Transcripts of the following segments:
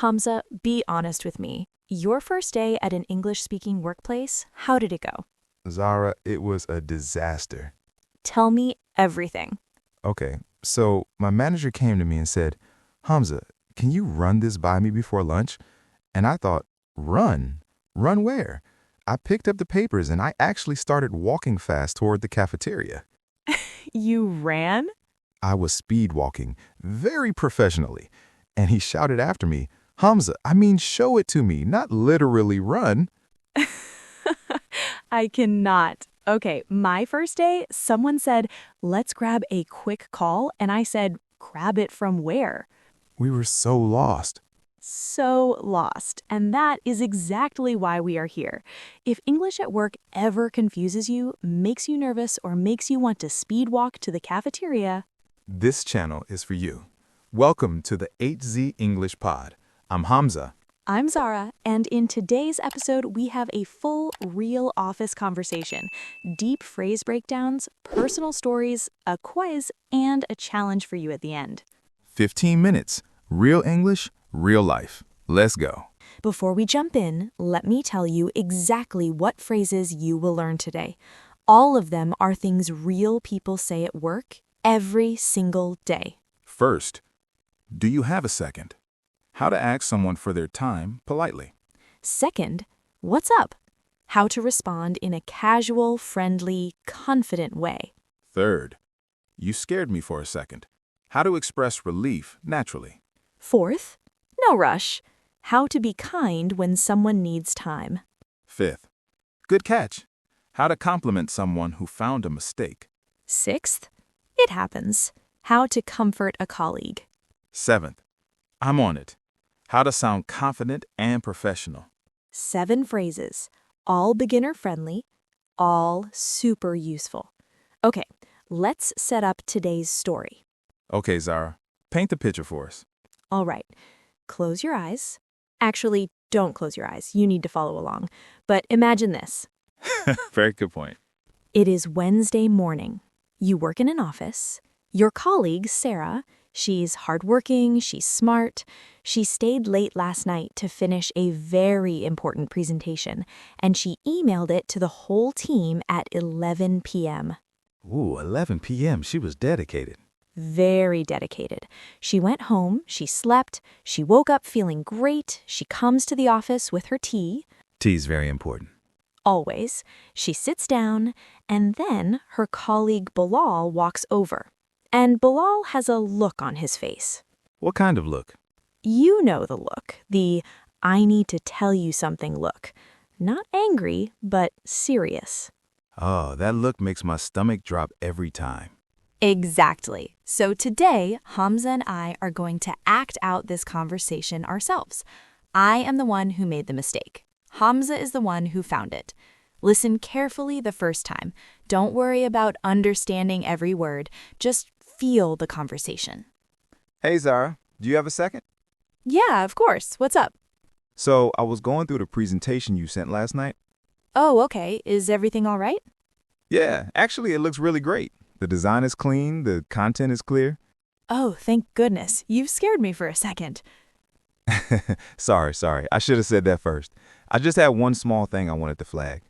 Hamza, be honest with me. Your first day at an English-speaking workplace, how did it go? Zara, it was a disaster. Tell me everything. Okay, so my manager came to me and said, Hamza, can you run this by me before lunch? And I thought, run? Run where? I picked up the papers and I actually started walking fast toward the cafeteria. You ran? I was speed walking, very professionally. And he shouted after me, Hamza, I mean show it to me, not literally run. I cannot. Okay, my first day, someone said, let's grab a quick call, and I said, grab it from where? We were so lost. So lost. And that is exactly why we are here. If English at work ever confuses you, makes you nervous, or makes you want to speed walk to the cafeteria, This channel is for you. Welcome to the HZ English Pod. I'm Hamza. I'm Zara, and in today's episode, we have a full, real office conversation, deep phrase breakdowns, personal stories, a quiz, and a challenge for you at the end. 15 minutes. Real English, real life. Let's go. Before we jump in, let me tell you exactly what phrases you will learn today. All of them are things real people say at work every single day. First, do you have a second? How to ask someone for their time politely. Second, what's up? How to respond in a casual, friendly, confident way. Third, you scared me for a second. How to express relief naturally. Fourth, no rush. How to be kind when someone needs time. Fifth, good catch. How to compliment someone who found a mistake. Sixth, it happens. How to comfort a colleague. Seventh, I'm on it. How to sound confident and professional. 7 phrases, all beginner-friendly, all super useful. Okay, let's set up today's story. Okay, Zara, paint the picture for us. All right, close your eyes. Actually, don't close your eyes. You need to follow along. But imagine this. Very good point. It is Wednesday morning. You work in an office. Your colleague, Sarah, she's hardworking, she's smart. She stayed late last night to finish a very important presentation, and she emailed it to the whole team at 11 p.m. Ooh, 11 p.m. She was dedicated. Very dedicated. She went home, she slept, she woke up feeling great, she comes to the office with her tea. Tea's very important. Always. She sits down, and then her colleague Bilal walks over. And Bilal has a look on his face. What kind of look? You know the look, the I need to tell you something look. Not angry, but serious. Oh, that look makes my stomach drop every time. Exactly. So today, Hamza and I are going to act out this conversation ourselves. I am the one who made the mistake. Hamza is the one who found it. Listen carefully the first time. Don't worry about understanding every word. Just feel the conversation. Hey, Zara, do you have a second? Yeah, of course. What's up? So, I was going through the presentation you sent last night. Oh, okay. Is everything all right? Yeah, actually, it looks really great. The design is clean, the content is clear. Oh, thank goodness. You scared me for a second. Sorry. I should have said that first. I just had one small thing I wanted to flag.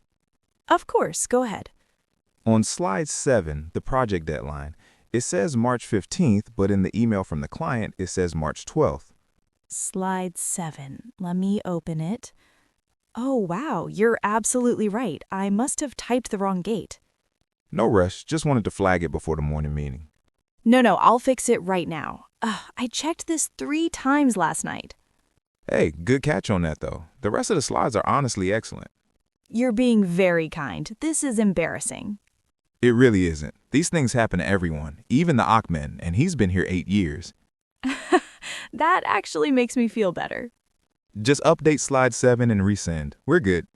Of course. Go ahead. On slide 7, the project deadline, it says March 15th, but in the email from the client, it says March 12th. Slide 7. Let me open it. Oh, wow. You're absolutely right. I must have typed the wrong date. No rush, just wanted to flag it before the morning meeting. No, I'll fix it right now. I checked this 3 times last night. Hey, good catch on that, though. The rest of the slides are honestly excellent. You're being very kind. This is embarrassing. It really isn't. These things happen to everyone, even the Ahmed, and he's been here 8 years. That actually makes me feel better. Just update slide 7 and resend. We're good.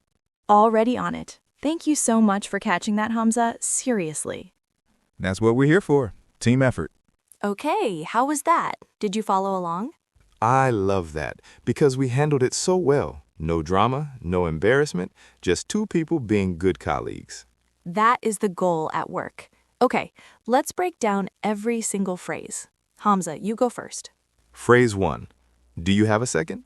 Already on it. Thank you so much for catching that, Hamza. Seriously. That's what we're here for. Team effort. Okay, how was that? Did you follow along? I love that because we handled it so well. No drama, no embarrassment, just 2 people being good colleagues. That is the goal at work. Okay, let's break down every single phrase. Hamza, you go first. Phrase 1. Do you have a second?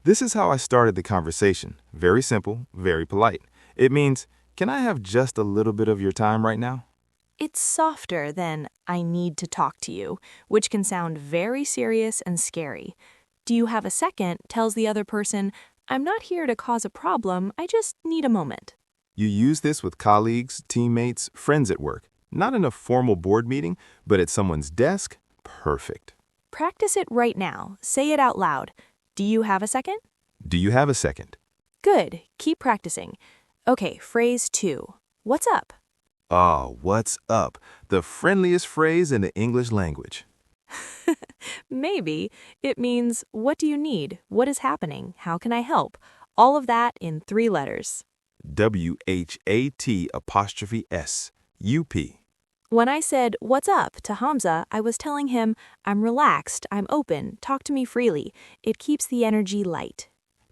This is how I started the conversation. Very simple, very polite. It means, can I have just a little bit of your time right now? It's softer than I need to talk to you, which can sound very serious and scary. Do you have a second tells the other person, I'm not here to cause a problem, I just need a moment. You use this with colleagues, teammates, friends at work. Not in a formal board meeting, but at someone's desk. Perfect. Practice it right now. Say it out loud. Do you have a second? Do you have a second? Good. Keep practicing. Okay, phrase 2. What's up? Oh, what's up? The friendliest phrase in the English language. Maybe. It means, what do you need? What is happening? How can I help? All of that in 3 letters. WHAT''S. UP. When I said, what's up, to Hamza, I was telling him, I'm relaxed, I'm open, talk to me freely. It keeps the energy light.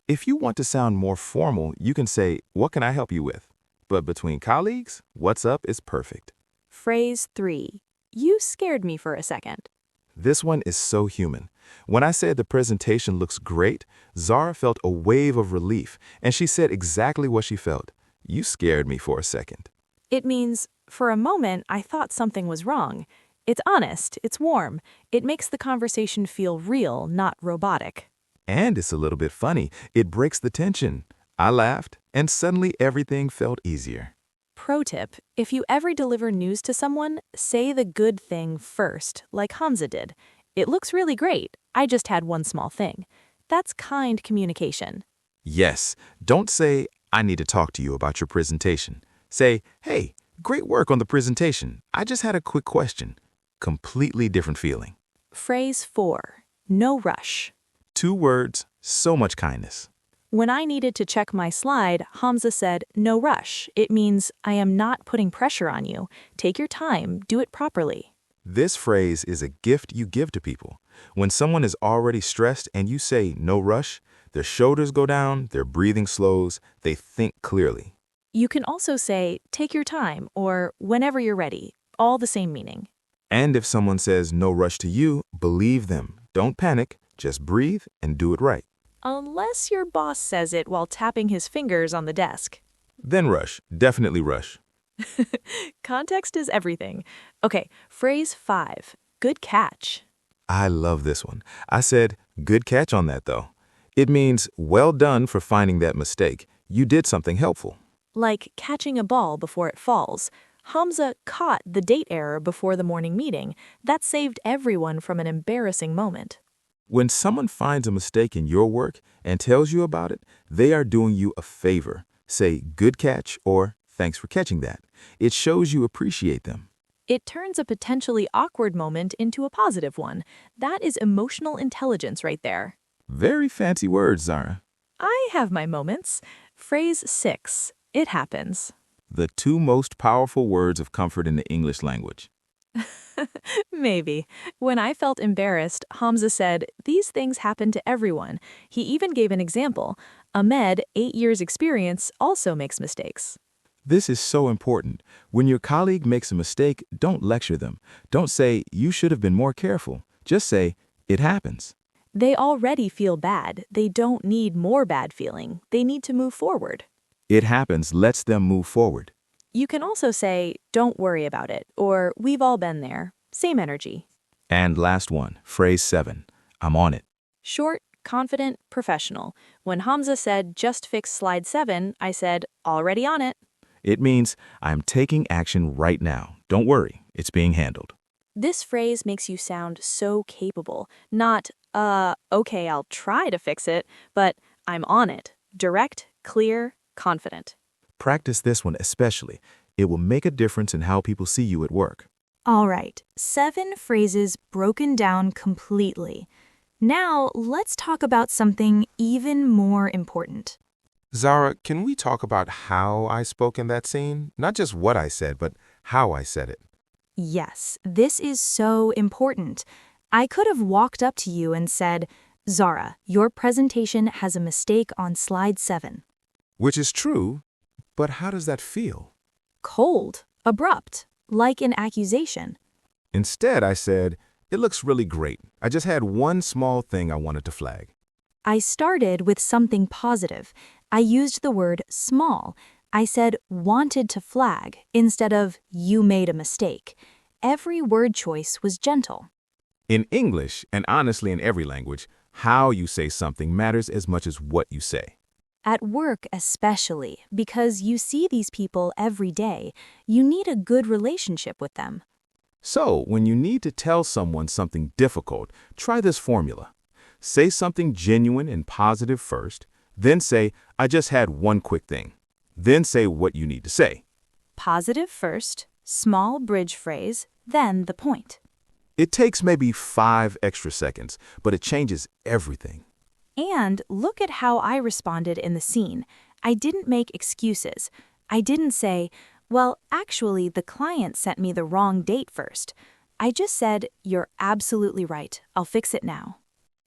If you want to sound more formal, you can say, what can I help you with? But between colleagues, what's up is perfect. Phrase 3. You scared me for a second. This one is so human. When I said the presentation looks great, Zara felt a wave of relief, and she said exactly what she felt. You scared me for a second. It means, for a moment, I thought something was wrong. It's honest, it's warm. It makes the conversation feel real, not robotic. And it's a little bit funny. It breaks the tension. I laughed, and suddenly everything felt easier. Pro tip, if you ever deliver news to someone, say the good thing first, like Hamza did. It looks really great. I just had one small thing. That's kind communication. Yes, don't say, I need to talk to you about your presentation. Say, hey, great work on the presentation. I just had a quick question. Completely different feeling. Phrase 4. No rush. 2 words, so much kindness. When I needed to check my slide, Hamza said, no rush. It means, I am not putting pressure on you. Take your time, do it properly. This phrase is a gift you give to people. When someone is already stressed and you say no rush, their shoulders go down, their breathing slows, they think clearly. You can also say, take your time, or whenever you're ready, all the same meaning. And if someone says no rush to you, believe them. Don't panic, just breathe and do it right. Unless your boss says it while tapping his fingers on the desk. Then rush, definitely rush. Context is everything. Okay, phrase 5. Good catch. I love this one. I said, good catch on that though. It means, well done for finding that mistake. You did something helpful. Like catching a ball before it falls. Hamza caught the date error before the morning meeting. That saved everyone from an embarrassing moment. When someone finds a mistake in your work and tells you about it, they are doing you a favor. Say, good catch, or thanks for catching that. It shows you appreciate them. It turns a potentially awkward moment into a positive one. That is emotional intelligence right there. Very fancy words, Zara. I have my moments. Phrase 6. It happens. The 2 most powerful words of comfort in the English language. Maybe. When I felt embarrassed, Hamza said, these things happen to everyone. He even gave an example. Ahmed, 8 years experience, also makes mistakes. This is so important. When your colleague makes a mistake, don't lecture them. Don't say, you should have been more careful. Just say, it happens. They already feel bad. They don't need more bad feeling. They need to move forward. It happens lets them move forward. You can also say, don't worry about it, or we've all been there. Same energy. And last one, phrase 7. I'm on it. Short, confident, professional. When Hamza said, just fix slide 7, I said, already on it. It means I'm taking action right now. Don't worry, it's being handled. This phrase makes you sound so capable. Not, okay, I'll try to fix it, but I'm on it. Direct, clear, confident. Practice this one especially. It will make a difference in how people see you at work. All right, 7 phrases broken down completely. Now, let's talk about something even more important. Zara, can we talk about how I spoke in that scene? Not just what I said, but how I said it. Yes, this is so important. I could have walked up to you and said, Zara, your presentation has a mistake on slide 7. Which is true, but how does that feel? Cold, abrupt, like an accusation. Instead, I said, it looks really great. I just had one small thing I wanted to flag. I started with something positive. I used the word small. I said wanted to flag instead of you made a mistake. Every word choice was gentle. In English, and honestly in every language, how you say something matters as much as what you say. At work especially, because you see these people every day, you need a good relationship with them. So, when you need to tell someone something difficult, try this formula. Say something genuine and positive first, then say, I just had one quick thing. Then say what you need to say. Positive first, small bridge phrase, then the point. It takes maybe 5 extra seconds, but it changes everything. And look at how I responded in the scene. I didn't make excuses. I didn't say, well, actually, the client sent me the wrong date first. I just said, you're absolutely right. I'll fix it now.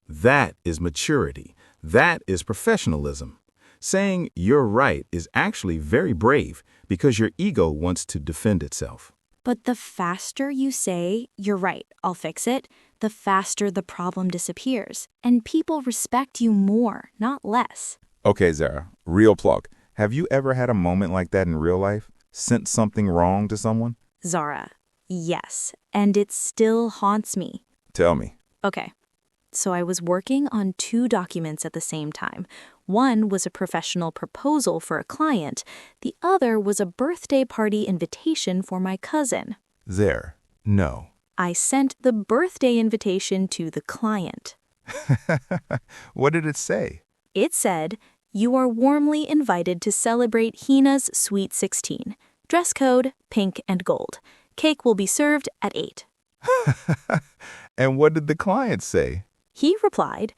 That is maturity. That is professionalism. Saying you're right is actually very brave because your ego wants to defend itself. But the faster you say, you're right, I'll fix it, the faster the problem disappears. And people respect you more, not less. Okay, Zara, real plug. Have you ever had a moment like that in real life? Sent something wrong to someone? Zara, yes. And it still haunts me. Tell me. Okay. So I was working on 2 documents at the same time. One was a professional proposal for a client. The other was a birthday party invitation for my cousin. Zara, no. I sent the birthday invitation to the client. What did it say? It said, you are warmly invited to celebrate Hina's Sweet 16. Dress code, pink and gold. Cake will be served at 8. And what did the client say? He replied,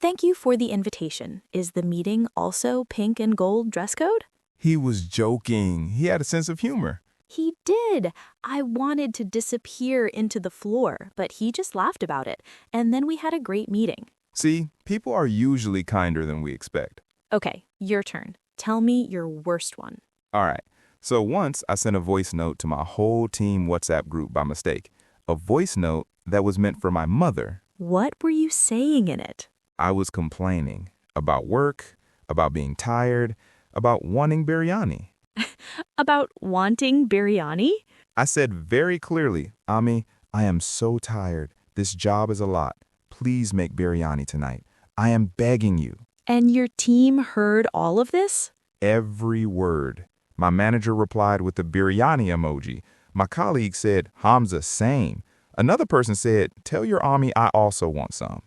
thank you for the invitation. Is the meeting also pink and gold dress code? He was joking. He had a sense of humor. He did. I wanted to disappear into the floor, but he just laughed about it, and then we had a great meeting. See, people are usually kinder than we expect. Okay, your turn. Tell me your worst one. All right. So once I sent a voice note to my whole team WhatsApp group by mistake. A voice note that was meant for my mother. What were you saying in it? I was complaining about work, about being tired, about wanting biryani. About wanting biryani? I said very clearly, Ami, I am so tired. This job is a lot. Please make biryani tonight. I am begging you. And your team heard all of this? Every word. My manager replied with the biryani emoji. My colleague said, Hamza, same. Another person said, tell your Ami I also want some.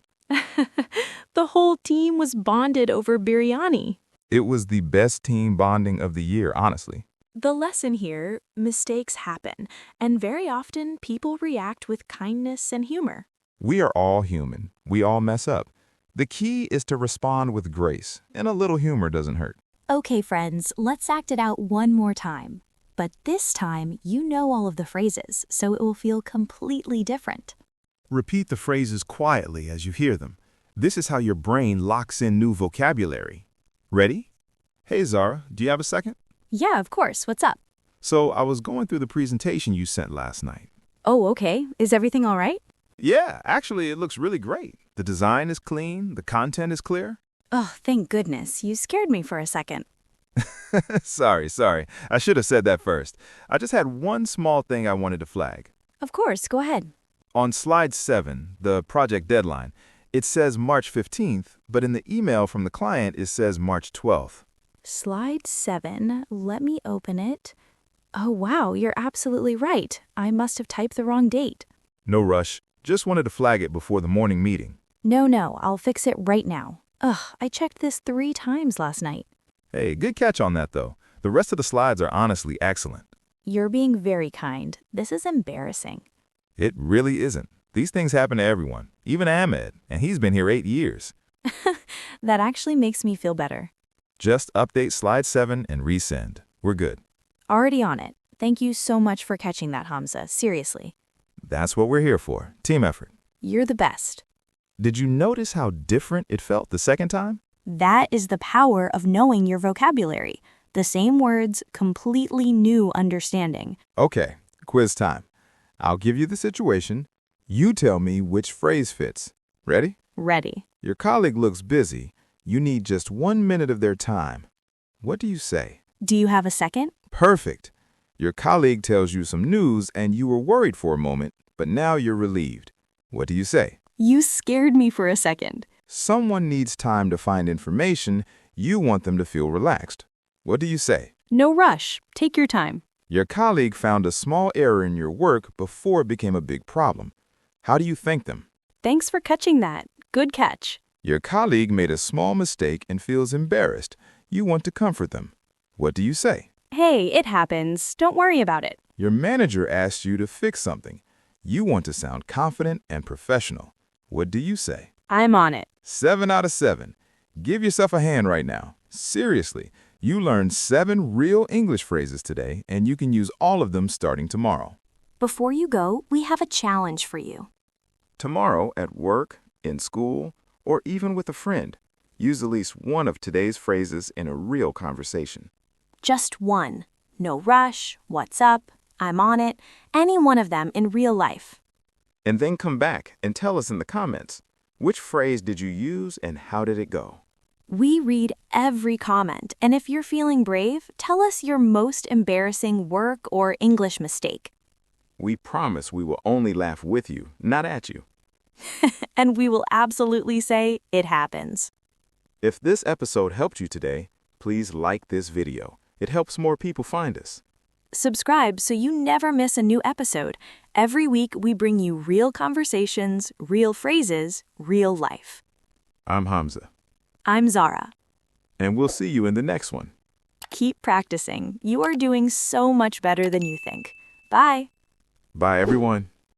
The whole team was bonded over biryani. It was the best team bonding of the year, honestly. The lesson here, mistakes happen, and very often people react with kindness and humor. We are all human. We all mess up. The key is to respond with grace, and a little humor doesn't hurt. Okay, friends, let's act it out one more time. But this time, you know all of the phrases, so it will feel completely different. Repeat the phrases quietly as you hear them. This is how your brain locks in new vocabulary. Ready? Hey, Zara, do you have a second? Yeah, of course. What's up? So I was going through the presentation you sent last night. Oh, okay. Is everything all right? Yeah, actually, it looks really great. The design is clean, the content is clear. Oh, thank goodness. You scared me for a second. Sorry. I should have said that first. I just had one small thing I wanted to flag. Of course, go ahead. On slide 7, the project deadline, it says March 15th, but in the email from the client, it says March 12th. Slide 7. Let me open it. Oh, wow, you're absolutely right. I must have typed the wrong date. No rush. Just wanted to flag it before the morning meeting. No, I'll fix it right now. Ugh, I checked this 3 times last night. Hey, good catch on that, though. The rest of the slides are honestly excellent. You're being very kind. This is embarrassing. It really isn't. These things happen to everyone, even Ahmed, and he's been here 8 years. That actually makes me feel better. Just update slide 7 and resend. We're good. Already on it. Thank you so much for catching that, Hamza. Seriously. That's what we're here for. Team effort. You're the best. Did you notice how different it felt the second time? That is the power of knowing your vocabulary. The same words, completely new understanding. Okay, quiz time. I'll give you the situation. You tell me which phrase fits. Ready? Ready. Your colleague looks busy. You need just 1 minute of their time. What do you say? Do you have a second? Perfect. Your colleague tells you some news and you were worried for a moment, but now you're relieved. What do you say? You scared me for a second. Someone needs time to find information. You want them to feel relaxed. What do you say? No rush. Take your time. Your colleague found a small error in your work before it became a big problem. How do you thank them? Thanks for catching that. Good catch. Your colleague made a small mistake and feels embarrassed. You want to comfort them. What do you say? Hey, it happens. Don't worry about it. Your manager asked you to fix something. You want to sound confident and professional. What do you say? I'm on it. 7 out of 7. Give yourself a hand right now. Seriously, you learned 7 real English phrases today, and you can use all of them starting tomorrow. Before you go, we have a challenge for you. Tomorrow, at work, in school, or even with a friend, use at least one of today's phrases in a real conversation. Just one. No rush, what's up, I'm on it, any one of them in real life. And then come back and tell us in the comments, which phrase did you use and how did it go? We read every comment, and if you're feeling brave, tell us your most embarrassing work or English mistake. We promise we will only laugh with you, not at you. And we will absolutely say it happens. If this episode helped you today, please like this video. It helps more people find us. Subscribe so you never miss a new episode. Every week we bring you real conversations, real phrases, real life. I'm Hamza. I'm Zara. And we'll see you in the next one. Keep practicing. You are doing so much better than you think. Bye. Bye, everyone.